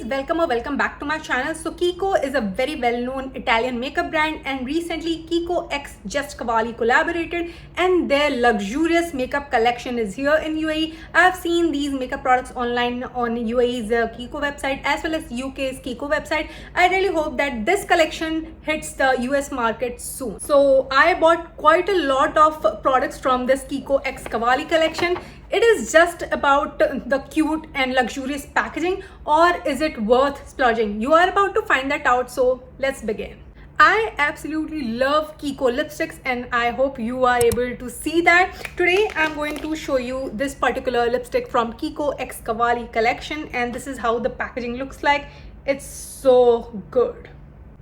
welcome or welcome back to my channel. So Kiko is a very well-known Italian makeup brand, and recently Kiko x Just Cavalli collaborated and their luxurious makeup collection is here in UAE. I've seen these makeup products online on UAE's Kiko website as well as UK's Kiko website. I really hope that this collection hits the US market soon. So I bought quite a lot of products from this Kiko x Cavalli collection. It is just about the cute and luxurious packaging, or is it worth splurging? You are about to find that out, so let's begin. I absolutely love Kiko lipsticks and I hope you are able to see that. Today I'm going to show you this particular lipstick from Kiko x Cavalli collection, and this is how the packaging looks like. It's so good.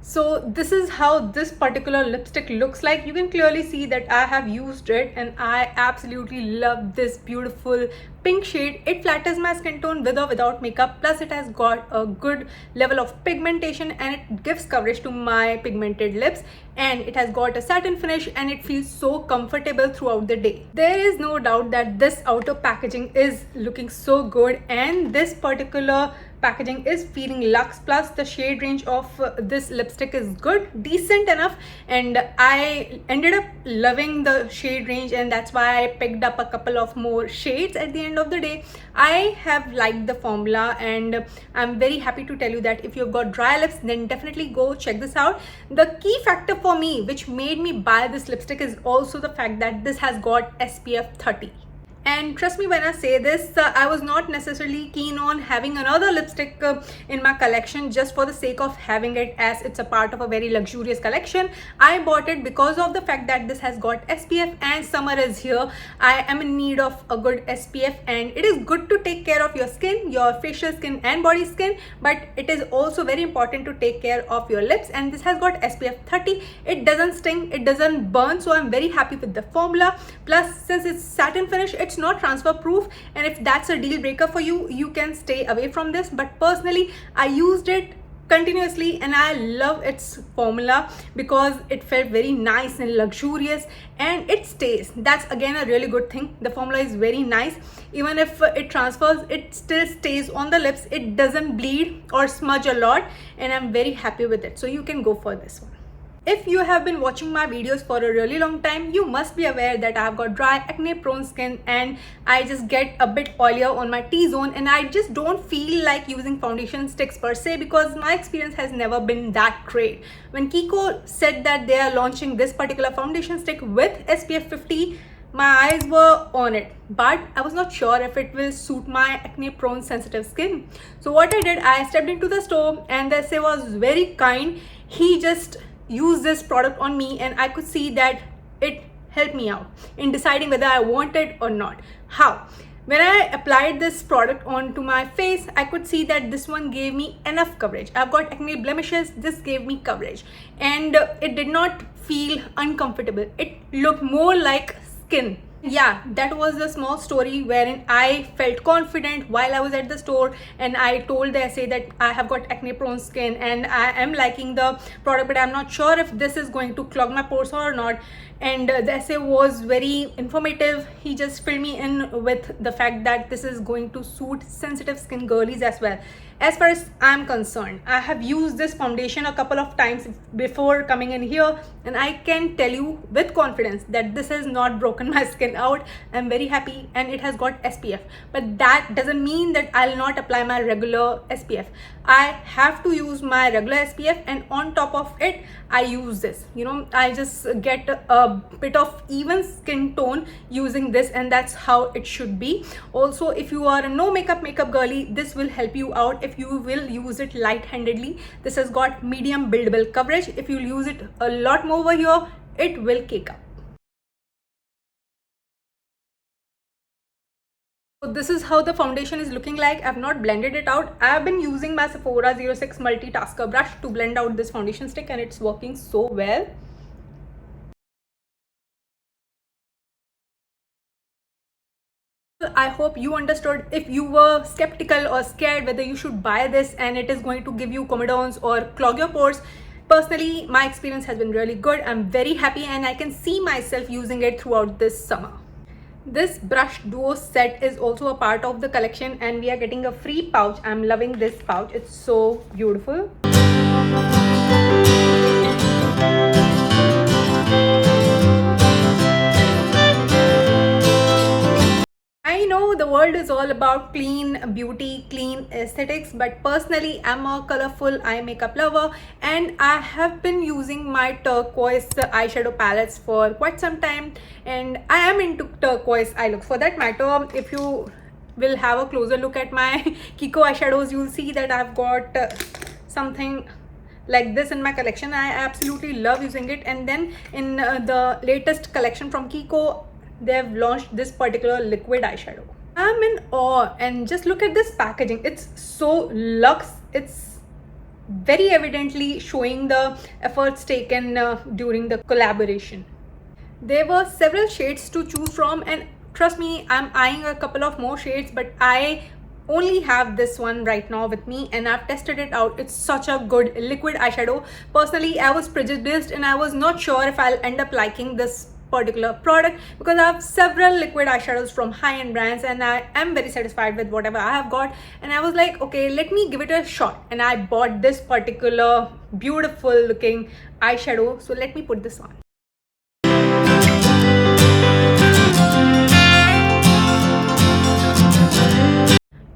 So this is how this particular lipstick looks like. You can clearly see that I have used it and I absolutely love this beautiful pink shade. It flatters my skin tone with or without makeup, plus it has got a good level of pigmentation and it gives coverage to my pigmented lips, and it has got a satin finish and it feels so comfortable throughout the day. There is no doubt that this outer packaging is looking so good, and this particular packaging is feeling luxe, plus the shade range of this lipstick is good, decent enough, and I ended up loving the shade range, and that's why I picked up a couple of more shades. At the end of the day, I have liked the formula and I'm very happy to tell you that if you've got dry lips, then definitely go check this out. The key factor for me which made me buy this lipstick is also the fact that this has got SPF 30. And trust me when I say this, I was not necessarily keen on having another lipstick in my collection just for the sake of having it, as it's a part of a very luxurious collection. I bought it because of the fact that this has got SPF and summer is here. I am in need of a good SPF, and it is good to take care of your skin, your facial skin and body skin, but it is also very important to take care of your lips, and this has got SPF 30. It doesn't sting, it doesn't burn, so I'm very happy with the formula. Plus, since it's satin finish, it's not transfer proof, and if that's a deal breaker for you, you can stay away from this. But personally, I used it continuously and I love its formula because it felt very nice and luxurious, and it stays. That's again a really good thing. The formula is very nice. Even if it transfers, it still stays on the lips. It doesn't bleed or smudge a lot, and I'm very happy with it. So you can go for this one. If you have been watching my videos for a really long time, you must be aware that I've got dry, acne-prone skin, and I just get a bit oilier on my T-zone, and I just don't feel like using foundation sticks per se because my experience has never been that great. When Kiko said that they are launching this particular foundation stick with SPF 50, my eyes were on it, but I was not sure if it will suit my acne-prone sensitive skin. So what I did, I stepped into the store and the SA was very kind. He just use this product on me and I could see that it helped me out in deciding whether I want it or not. How? When I applied this product onto my face, I could see that this one gave me enough coverage. I've got acne blemishes, this gave me coverage, and it did not feel uncomfortable. It looked more like skin. Yeah, that was a small story wherein I felt confident while I was at the store, and I told the SA that I have got acne prone skin and I am liking the product, but I'm not sure if this is going to clog my pores or not. And the SA was very informative. He just filled me in with the fact that this is going to suit sensitive skin girlies as well. As far as I'm concerned, I have used this foundation a couple of times before coming in here, and I can tell you with confidence that this has not broken my skin out. I'm very happy, and it has got SPF, but that doesn't mean that I'll not apply my regular SPF. I have to use my regular SPF, and on top of it, I use this. I just get a bit of even skin tone using this, and that's how it should be. Also, if you are a no makeup girly, this will help you out if you will use it light-handedly. This has got medium buildable coverage. If you use it a lot more over here, it will cake up. So this is how the foundation is looking like. I've not blended it out. I've been using my Sephora 06 multitasker brush to blend out this foundation stick, and it's working so well. I hope you understood. If you were skeptical or scared whether you should buy this and it is going to give you comedones or clog your pores, personally, my experience has been really good. I'm very happy and I can see myself using it throughout this summer. This brush duo set is also a part of the collection, and we are getting a free pouch. I'm loving this pouch, it's so beautiful. I know the world is all about clean beauty, clean aesthetics, but personally I'm a colorful eye makeup lover, and I have been using my turquoise eyeshadow palettes for quite some time, and I am into turquoise eye looks. For that matter, if you will have a closer look at my Kiko eyeshadows, you'll see that I've got something like this in my collection. I absolutely love using it. And then in the latest collection from Kiko, they have launched this particular liquid eyeshadow. I'm in awe, and just look at this packaging. It's so luxe. It's very evidently showing the efforts taken during the collaboration. There were several shades to choose from, and trust me, I'm eyeing a couple of more shades, but I only have this one right now with me, and I've tested it out. It's such a good liquid eyeshadow. Personally, I was prejudiced and I was not sure if I'll end up liking this particular product, because I have several liquid eyeshadows from high-end brands and I am very satisfied with whatever I have got, and I was like, okay, let me give it a shot, and I bought this particular beautiful looking eyeshadow. So let me put this on.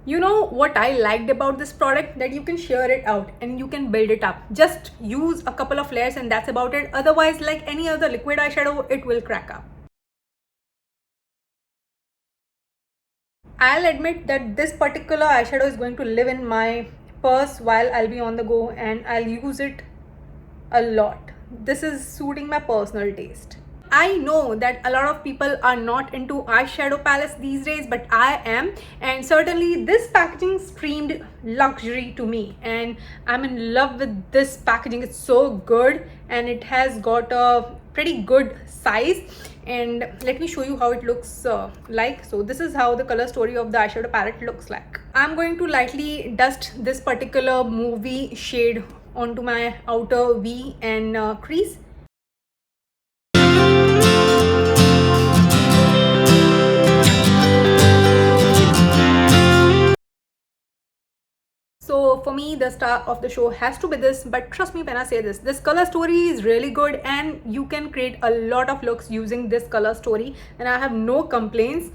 You know what I liked about this product? That you can share it out and you can build it up. Just use a couple of layers and that's about it. Otherwise, like any other liquid eyeshadow, it will crack up. I'll admit that this particular eyeshadow is going to live in my purse while I'll be on the go, and I'll use it a lot. This is suiting my personal taste. I know that a lot of people are not into eyeshadow palettes these days, but I am, and certainly this packaging screamed luxury to me, and I'm in love with this packaging. It's so good and it has got a pretty good size, and let me show you how it looks like. So this is how the color story of the eyeshadow palette looks like. I'm going to lightly dust this particular movie shade onto my outer V and crease. So for me, the star of the show has to be this, but trust me when I say this color story is really good and you can create a lot of looks using this color story, and I have no complaints.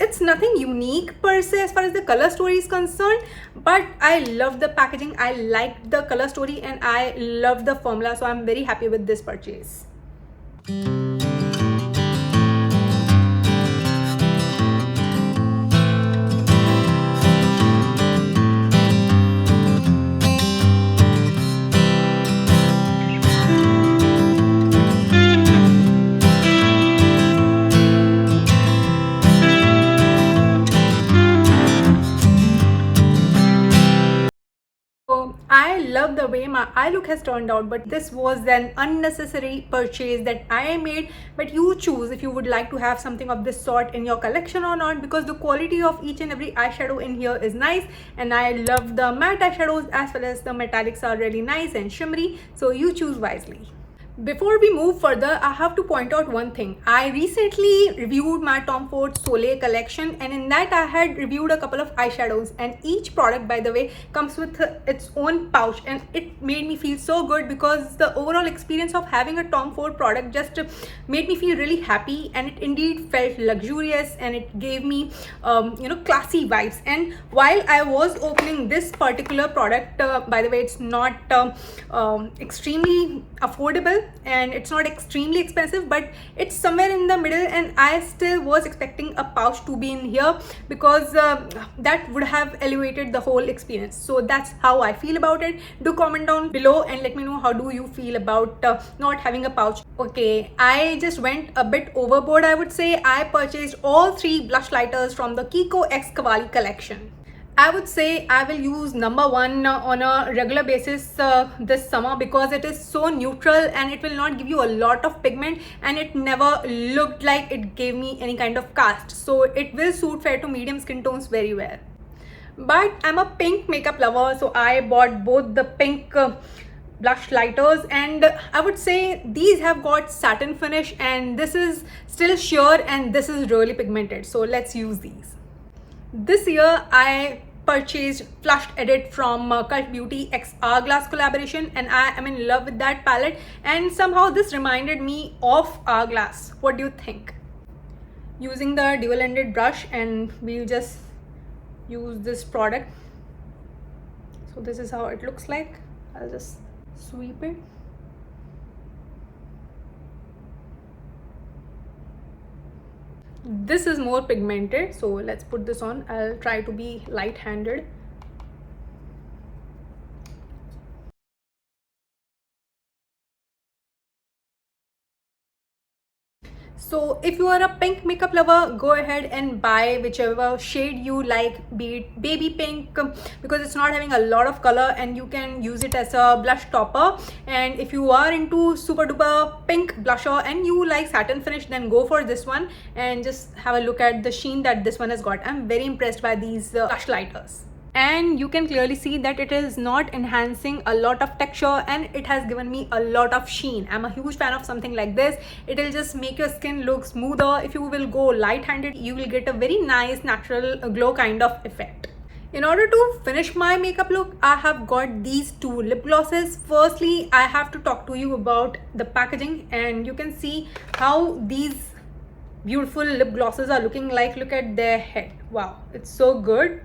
It's nothing unique per se as far as the color story is concerned, but I love the packaging, I like the color story, and I love the formula, so I'm very happy with this purchase. I love the way my eye look has turned out, but this was an unnecessary purchase that I made. But you choose if you would like to have something of this sort in your collection or not, because the quality of each and every eyeshadow in here is nice, and I love the matte eyeshadows as well as the metallics are really nice and shimmery, so you choose wisely. Before we move further, I have to point out one thing. I recently reviewed my Tom Ford Soleil collection, and in that I had reviewed a couple of eyeshadows, and each product, by the way, comes with its own pouch, and it made me feel so good because the overall experience of having a Tom Ford product just made me feel really happy, and it indeed felt luxurious and it gave me classy vibes. And while I was opening this particular product, by the way, it's not extremely affordable and it's not extremely expensive, but it's somewhere in the middle, and I still was expecting a pouch to be in here because that would have elevated the whole experience. So that's how I feel about it. Do comment down below and let me know how do you feel about not having a pouch. Okay, I just went a bit overboard, I would say. I purchased all 3 blush lighters from the Kiko X Cavalli collection. I would say I will use number 1 on a regular basis this summer because it is so neutral and it will not give you a lot of pigment, and it never looked like it gave me any kind of cast. So it will suit fair to medium skin tones very well. But I'm a pink makeup lover, so I bought both the pink blush lighters, and I would say these have got satin finish, and this is still sheer, and this is really pigmented. So let's use these. This year I purchased Flushed Edit from Cult Beauty X Hourglass collaboration, and I am in love with that palette, and somehow this reminded me of Hourglass. What do you think? Using the dual-ended brush, and we'll just use this product. So this is how it looks like. I'll just sweep it. This is more pigmented, so let's put this on. I'll try to be light-handed. So if you are a pink makeup lover, go ahead and buy whichever shade you like, be it baby pink, because it's not having a lot of color, and you can use it as a blush topper. And if you are into super duper pink blusher and you like satin finish, then go for this one and just have a look at the sheen that this one has got. I'm very impressed by these blush lighters. And you can clearly see that it is not enhancing a lot of texture, and it has given me a lot of sheen. I'm a huge fan of something like this. It will just make your skin look smoother. If you will go light-handed, you will get a very nice natural glow kind of effect. In order to finish my makeup look, I have got these two lip glosses. Firstly, I have to talk to you about the packaging, and you can see how these beautiful lip glosses are looking like. Look at their head. Wow, it's so good.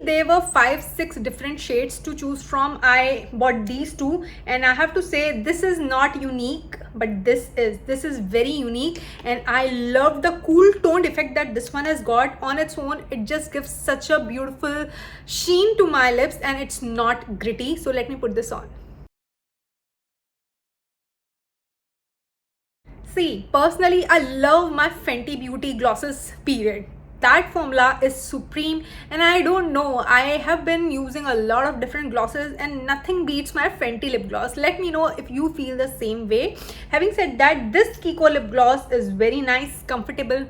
There were 5-6 different shades to choose from. I bought these two, and I have to say this is not unique, but this is very unique, and I love the cool toned effect that this one has got on its own. It just gives such a beautiful sheen to my lips, and it's not gritty. So let me put this on. See, personally, I love my Fenty Beauty glosses, period. That formula is supreme, and I don't know, I have been using a lot of different glosses and nothing beats my Fenty lip gloss. Let me know if you feel the same way. Having said that, this Kiko lip gloss is very nice, comfortable,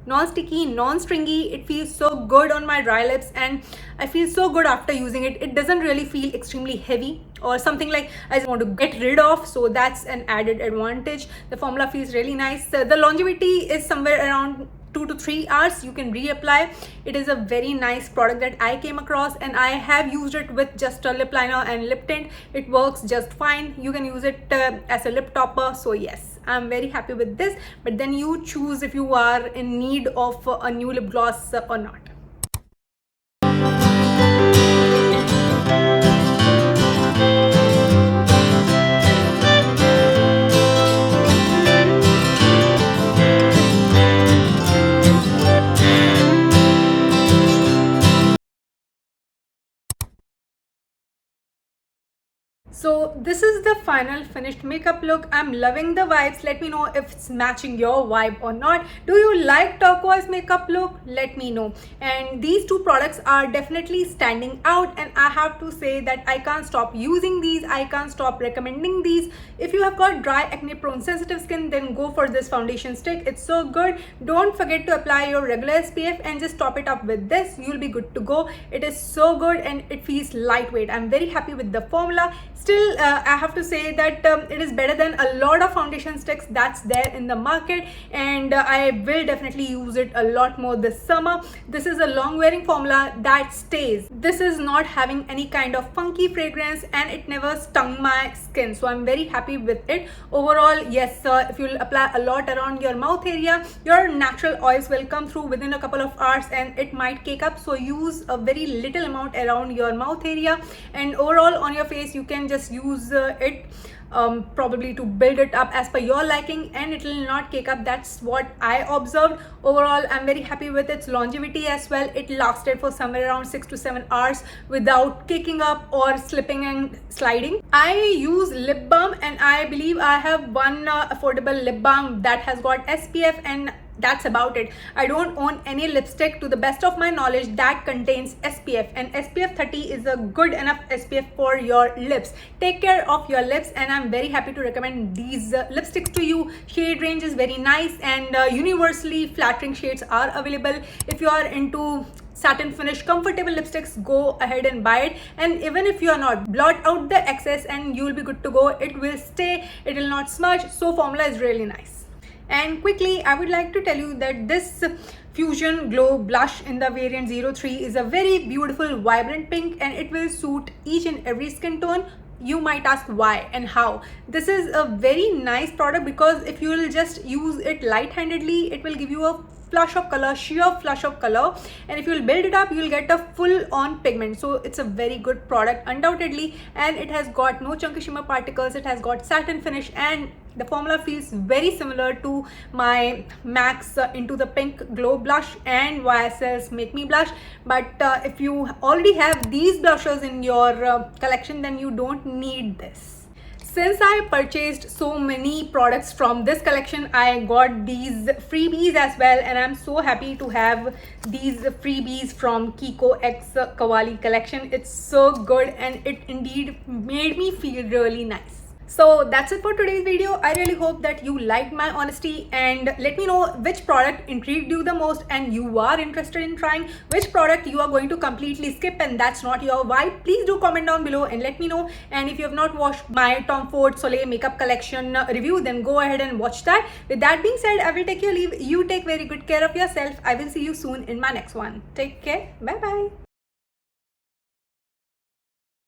non-sticky, non-stringy. It feels so good on my dry lips, and I feel so good after using it. It doesn't really feel extremely heavy or something like I just want to get rid of, so that's an added advantage. The formula feels really nice. The longevity is somewhere around 2 to 3 hours. You can reapply. It is a very nice product that I came across, and I have used it with just a lip liner and lip tint. It works just fine. You can use it as a lip topper. So yes, I'm very happy with this, but then you choose if you are in need of a new lip gloss or not. So this is the final finished makeup look. I'm loving the vibes. Let me know if it's matching your vibe or not. Do you like turquoise makeup look? Let me know. And these two products are definitely standing out, and I have to say that I can't stop using these. I can't stop recommending these. If you have got dry, acne prone, sensitive skin, then go for this foundation stick. It's so good. Don't forget to apply your regular SPF and just top it up with this. You'll be good to go. It is so good, and it feels lightweight. I'm very happy with the formula. Still, I have to say that it is better than a lot of foundation sticks that's there in the market, and I will definitely use it a lot more this summer. This is a long wearing formula that stays. This is not having any kind of funky fragrance, and it never stung my skin, so I'm very happy with it. Overall, yes, if you'll apply a lot around your mouth area, your natural oils will come through within a couple of hours, and it might cake up, so use a very little amount around your mouth area, and overall on your face you can just use it probably to build it up as per your liking, and it will not cake up. That's what I observed. Overall, I'm very happy with its longevity as well. It lasted for somewhere around 6 to 7 hours without caking up or slipping and sliding. I use lip balm, and I believe I have one affordable lip balm that has got SPF, and that's about it. I don't own any lipstick to the best of my knowledge that contains SPF, and SPF 30 is a good enough SPF for your lips. Take care of your lips, and I'm very happy to recommend these lipsticks to you. Shade range is very nice, and universally flattering shades are available. If you are into satin finish comfortable lipsticks, go ahead and buy it. And even if you are not, blot out the excess and you will be good to go. It will stay, it will not smudge, so formula is really nice. And quickly, I would like to tell you that this Fusion Glow blush in the variant 03 is a very beautiful vibrant pink, and it will suit each and every skin tone. You might ask why and how. This is a very nice product because if you will just use it light-handedly, it will give you a flush of color, sheer flush of color, and if you will build it up, you will get a full-on pigment. So it's a very good product undoubtedly, and it has got no chunky shimmer particles. It has got satin finish, and the formula feels very similar to my MAC's Into the Pink Glow blush and YSL's Make Me Blush. But if you already have these blushes in your collection, then you don't need this. Since I purchased so many products from this collection, I got these freebies as well, and I'm so happy to have these freebies from Kiko X Qawwali collection. It's so good, and it indeed made me feel really nice. So that's it for today's video. I really hope that you liked my honesty, and let me know which product intrigued you the most and you are interested in trying, which product you are going to completely skip and that's not your vibe. Please do comment down below and let me know. And if you have not watched my Tom Ford Soleil makeup collection review, then go ahead and watch that. With that being said, I will take your leave. You take very good care of yourself. I will see you soon in my next one. Take care. Bye bye.